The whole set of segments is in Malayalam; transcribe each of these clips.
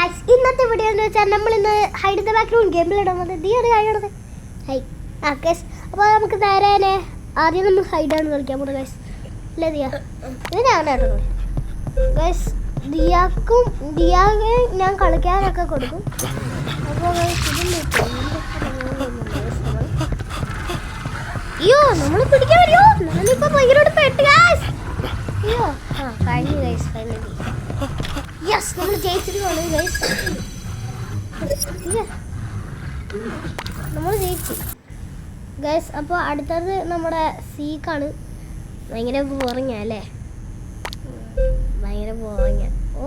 ഗൈസ് ഇന്നത്തെ വീഡിയോ എന്ന് വെച്ചാൽ നമ്മൾ ഇന്ന് ഹൈഡ് ദ ബാക്ക്ഗ്രൗണ്ട് ഗെയിമിലിടുന്നത് ദിയാണ് കഴിയണത് ഹൈ ഗൈസ്. അപ്പോൾ നമുക്ക് നേരെ ആദ്യം നമ്മൾ ഹൈഡാണ് കളിക്കാൻ പോകുന്നത് ഗൈസ്. അല്ലേ ദിയ? ഇതിനാണ് കേട്ടോ ഗൈസ്. ദിയാക്ക് ഞാൻ കളിക്കാനൊക്കെ കൊടുക്കും. അപ്പോൾ അയ്യോ നമ്മൾ പിടിക്കാൻ വരുമോ? ഞാനിപ്പോൾ ഭയങ്കരമായിട്ട് പെട്ട് ഗൈസ്. അയ്യോ കഴിഞ്ഞു ഗൈസ്. ഫൈനലി യെസ് നമ്മൾ ജയിച്ചിട്ടുണ്ട് ഗൈസ്. നമ്മൾ ജയിച്ചു ഗൈസ്. അപ്പോൾ അടുത്തത് നമ്മുടെ സീക്കാണ്. ഭയങ്കര ബോറിങ്ങ അല്ലേ? ഭയങ്കര ബോറിങ്ങ. ഓ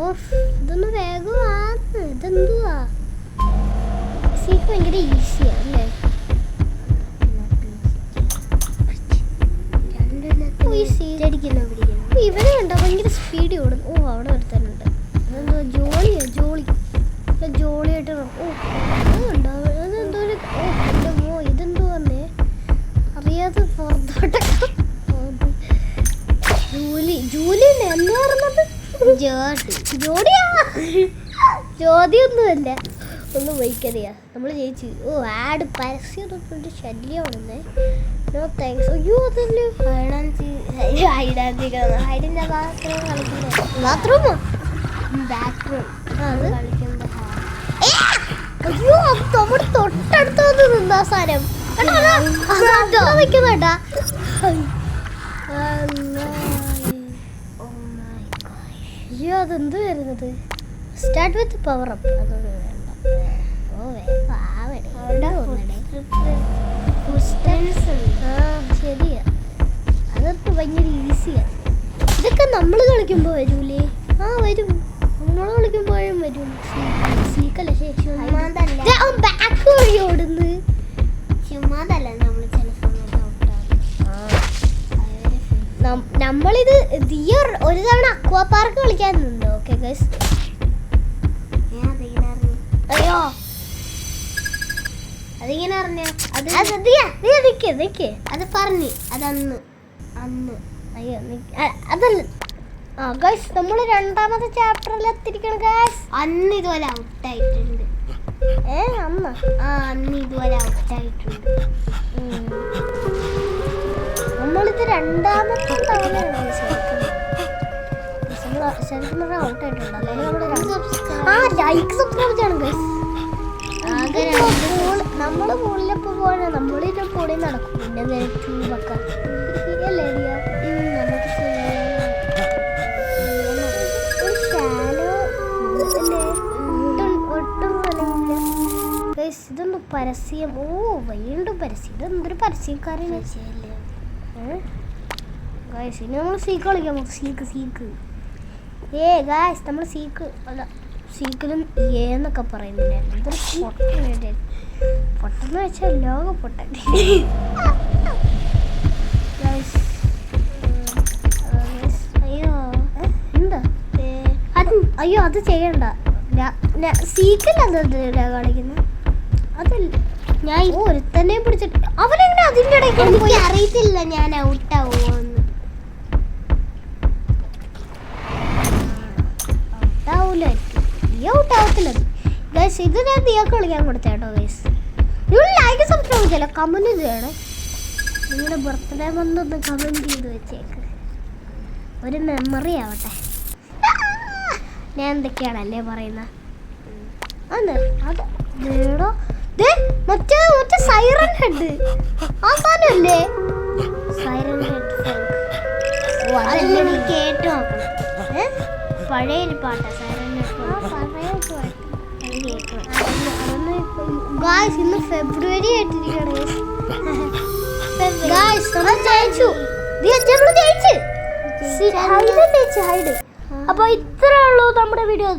ഇതൊന്ന് വേഗമാണ്. ഇതെന്തുവാ? സീക്ക് ഭയങ്കര ഈസിയാണ് അല്ലേ? ഇവനെ കണ്ടോ ഭയങ്കര സ്പീഡ് ഓടും. ഓ അവിടെ ഒരുത്തനുണ്ട്. അതെന്തോ ജോളിയായിട്ട് ഓ അതുണ്ടോ അതെന്തോ ഒരു ഓ ഇതെന്തോ വന്നേ അറിയാതെ പുറത്തോട്ടൊക്കെ ജൂലി എന്താ പറഞ്ഞത്? ജോതിയൊന്നുമല്ല. ഒന്ന് വൈക്കറിയാ നമ്മൾ ജയിച്ചു. ഓ ആഡ് പരസ്യം ശല്യമാണെന്നേ. No thanks. അയ്യോ അതല്ലേ ഹൈഡിൻ്റെ ബാത്റൂം കളിക്കുന്നത്. ബാത്റൂമോ? ബാത്റൂം അത് കളിക്കുന്നത്. അയ്യോ നമ്മുടെ തൊട്ടടുത്ത് വന്ന് നിന്നാ സാധനം വെക്കുന്നേട്ടാ. അയ്യോ അതെന്ത് വരുന്നത്? Start with power up. അതൊന്നും വേണ്ട. ഓ ശരിയാ. അതൊക്കെ ഭയങ്കര ഈസിയാണ്. ഇതൊക്കെ നമ്മൾ കളിക്കുമ്പോൾ വരൂലേ? വരും. നമ്മൾ കളിക്കുമ്പോഴും വരും. സീക്കല്ല ബാക്ക് വഴി ഓടുന്നു. ചുമ്മാതല്ല നമ്മൾ ചില സമയത്ത് നമ്മളിത് ദിയർ ഒരു തവണ അക്വാ പാർക്ക് കളിക്കാനുണ്ട്. Okay guys. അയ്യോ അതിങ്ങനെ അറിഞ്ഞ അത് പറഞ്ഞു അതന്ന് അയ്യോ അതല്ല. ഗൈസ് നമ്മൾ രണ്ടാമത്തെ ചാപ്റ്ററിൽ എത്തിരിക്കണം ഗൈസ്. അന്ന് ഇതുപോലെ ഔട്ടായിട്ടുണ്ട്. അന്ന് ഇതുപോലെ ഔട്ടായിട്ടുണ്ട്. നമ്മളിത് രണ്ടാമത്തെ തവണയാണ് ശരിക്കും പറഞ്ഞാൽ ഔട്ടായിട്ടുണ്ട്. ലൈക്ക് സബ്സ്ക്രൈബ് ചെയ്യണം ഗൈസ്. നമ്മള് മുകളിലപ്പോ പോണ നമ്മളിന്റെ പൊടി നടക്കും. പിന്നെ ട്യൂബൊക്കെ ശരിയല്ലേ? ഇതൊന്നും പരസ്യം. ഓ വീണ്ടും പരസ്യം. ഇതെന്തൊരു പരസ്യക്കാരന്. ഗായ്സ് ഇനി നമ്മൾ സീക്ക് കളിക്കാൻ പോകും. സീക്ക് ഗായ്സ് നമ്മൾ സീക്ക് അല്ല സീക്കിലും എന്നൊക്കെ പറയുന്നില്ലേ? എന്തൊരു പൊട്ടെന്ന് വെച്ചാൽ ലോക പൊട്ടൻ. അയ്യോ എന്താ അയ്യോ അത് ചെയ്യണ്ട. സീക്കല്ല കളിക്കുന്നത്. അതല്ല ഞാൻ ഒരുത്തന്നെ പിടിച്ചിട്ട് അവനെങ്ങനെ അതിൻ്റെ ഇടയ്ക്ക് പോയി അറിയത്തില്ല ഞാൻ ഔട്ടാവുമെന്ന്. ഔട്ടാവത്തില്ല ഗൈസ്. ഇത് ഞാൻ ദിയാക്ക് കളിക്കാൻ കൊടുത്തേട്ടോ ഗൈസ്. നിങ്ങൾ ലൈക്ക് സബ്സ്ക്രൈബ് ചെയ്യല, കമൻറ്റ് ചെയ്യണേ. നിങ്ങളുടെ ബർത്ത്ഡേ വന്നൊന്ന് കമൻറ്റ് ചെയ്ത് വെച്ചേക്ക്. ഒരു മെമ്മറി ആവട്ടെ. ഞാൻ എന്തൊക്കെയാണല്ലേ പറയുന്നത്. അതേടോ മറ്റേ സൈറൻ ഹെഡ് ആ സാധനമല്ലേ? സൈറൻ ഹെഡ് കേട്ട് നോക്കണം. പഴയൊരു പാട്ടാ സൈറൻ ഹെഡ്. ഗായ്സ് ഇന്ന് ഫെബ്രുവരി ആയിട്ടിരിക്കുകയാണ്. അപ്പൊ ഇത്രേ ഉള്ളൂ നമ്മുടെ വീഡിയോ.